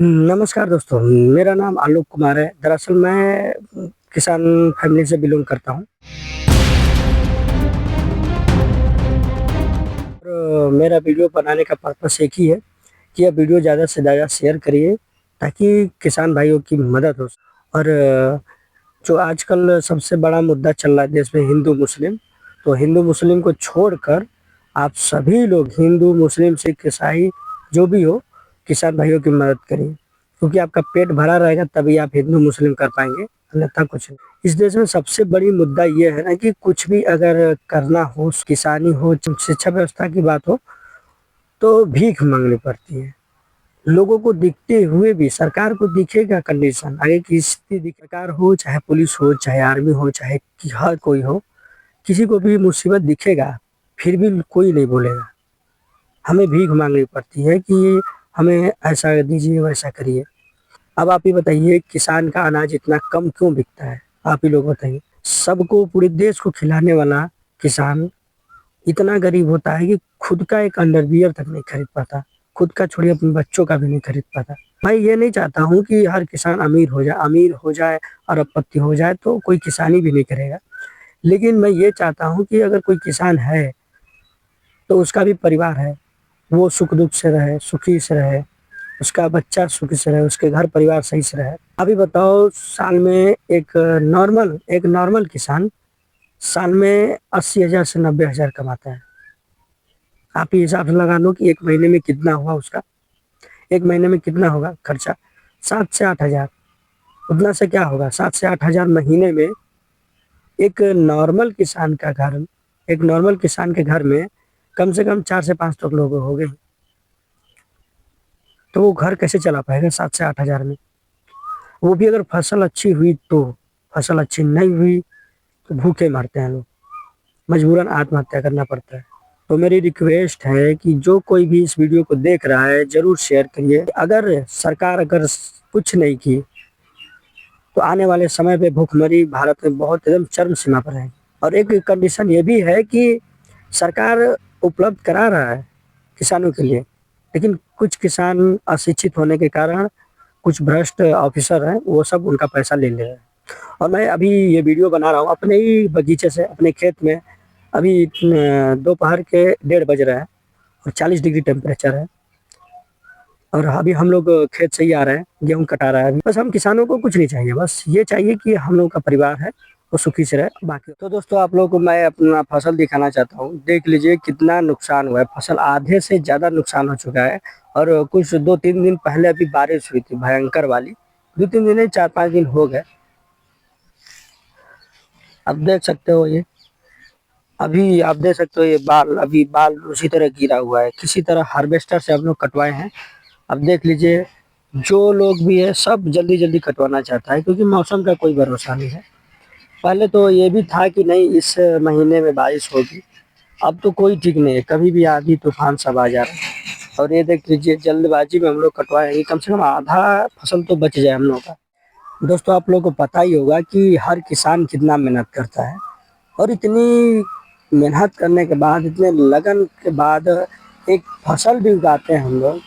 नमस्कार दोस्तों, मेरा नाम आलोक कुमार है। दरअसल मैं किसान फैमिली से बिलॉन्ग करता हूँ और मेरा वीडियो बनाने का पर्पस एक ही है कि यह वीडियो ज़्यादा से ज़्यादा शेयर करिए ताकि किसान भाइयों की मदद हो। और जो आजकल सबसे बड़ा मुद्दा चल रहा है देश में हिंदू-मुस्लिम, तो हिंदू-मुस्लिम को छोड़कर आप सभी लोग हिंदू, मुस्लिम, सिख, ईसाई जो भी हो, किसान भाइयों की मदद करिए। क्योंकि आपका पेट भरा रहेगा तभी आप हिंदू मुस्लिम कर पाएँगे, अन्यथा कुछ नहीं। इस देश में सबसे बड़ी मुद्दा ये है ना कि कुछ भी अगर करना हो, किसानी हो, शिक्षा व्यवस्था की बात हो, तो भीख माँगनी पड़ती है। लोगों को दिखते हुए भी सरकार को दिखेगा कंडीशन, आगे की स्थिति सरकार हो, चाहे पुलिस हो, चाहे आर्मी हो, चाहे कि हर कोई हो, किसी को भी मुसीबत दिखेगा, फिर भी कोई नहीं बोलेगा। हमें भीख माँगनी पड़ती है कि हमें ऐसा दीजिए, वैसा करिए। अब आप ही बताइए किसान का अनाज इतना कम क्यों बिकता है? आप ही लोग बताइए। सबको पूरे देश को खिलाने वाला किसान इतना गरीब होता है कि खुद का एक अंडरवियर तक नहीं खरीद पाता। खुद का छोड़िए अपने बच्चों का भी नहीं खरीद पाता। मैं ये नहीं चाहता हूँ कि हर किसान अमीर हो जाए, अरबपति हो जाए तो कोई किसानी भी नहीं करेगा। लेकिन मैं ये चाहता हूँ कि अगर कोई किसान है, तो उसका भी परिवार है। वो सुख-दुःख से रहे, सुखी से रहे। उसका बच्चा सुखी से रहे, उसके घर परिवार सही से रहे। अभी बताओ साल में एक नॉर्मल किसान साल में 80,000 से 90,000 कमाता है। आप ही हिसाब से लगा लो कि 1 महीने में कितना हुआ उसका? 1 महीने में कितना होगा खर्चा? 7 से 8,000। उतना से क्या होगा? 7 से 8,000 महीने में एक नॉर्मल किसान का घर एक नॉर्मल किसान के घर में कम से कम 4 से 5 तो लोग होंगे। तो वो घर कैसे चला पाएगा 7 से 8,000 में? वो भी अगर फसल अच्छी हुई तो, फसल अच्छी नहीं हुई तो भूखे मरते हैं लोग, मजबूरन आत्महत्या करना पड़ता है। तो मेरी रिक्वेस्ट है कि जो कोई भी इस वीडियो को देख रहा है ज़रूर शेयर करिए। अगर सरकार कुछ नहीं की, तो आने वाले समय पे भूखमरी भारत में बहुत एकदम चरम सीमा पर है। और एक कंडीशन ये भी है कि सरकार उपलब्ध करा रहा है किसानों के लिए, लेकिन कुछ किसान अशिक्षित होने के कारण कुछ भ्रष्ट ऑफिसर हैं, वो सब उनका पैसा ले रहे हैं। और मैं अभी ये वीडियो बना रहा हूँ अपने ही बगीचे से, अपने खेत में। अभी दोपहर के 1:30 बज रहे हैं और 40 डिग्री टेम्परेचर है और अभी हम लोग खेत से ही आ रहे हैं, गेहूँ कटा रहा है अभी। बस हम किसानों को कुछ नहीं चाहिए, बस ये चाहिए कि हम लोगों का परिवार है वो सुखी से रहे। बाकी तो दोस्तों आप लोगों को मैं अपना फसल दिखाना चाहता हूँ। देख लीजिए कितना नुकसान हुआ है, फसल आधे से ज़्यादा नुकसान हो चुका है। और कुछ 2-3 दिन पहले अभी बारिश हुई थी भयंकर वाली, 2-3 दिन नहीं 4-5 दिन हो गए। अब देख सकते हो ये अभी आप देख सकते हो ये बाल उसी तरह गिरा हुआ है, किसी तरह हार्वेस्टर से हम लोग कटवाए हैं। अब देख लीजिए जो लोग भी है सब जल्दी-जल्दी कटवाना चाहता है क्योंकि मौसम का कोई भरोसा नहीं है। पहले तो ये भी था कि नहीं इस महीने में बारिश होगी, अब तो कोई ठीक नहीं है, कभी भी आंधी तूफान सब आ जा रहा है। और ये देख लीजिए जल्दबाजी में हम लोग कटवाए हैं, कम से कम आधा फसल तो बच जाए हम लोगों का। दोस्तों आप लोगों को पता ही होगा कि हर किसान कितना मेहनत करता है और इतनी मेहनत करने के बाद, इतने लगन के बाद एक फसल भी उगाते हैं हम लोग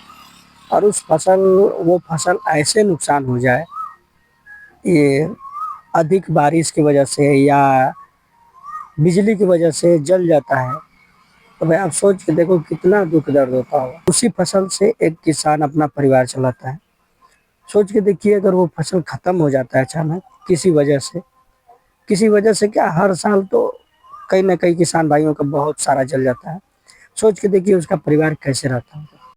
और वो फसल ऐसे नुकसान हो जाए, ये अधिक बारिश की वजह से या बिजली की वजह से जल जाता है, तो भाई आप सोच के देखो कितना दुःख दर्द होता होगा। उसी फसल से एक किसान अपना परिवार चलाता है। सोच के देखिए अगर वो फसल खत्म हो जाता है अचानक किसी वजह से क्या हर साल तो कहीं न कहीं किसान भाइयों का बहुत सारा जल जाता है। सोच के देखिए उसका परिवार कैसे रहता है।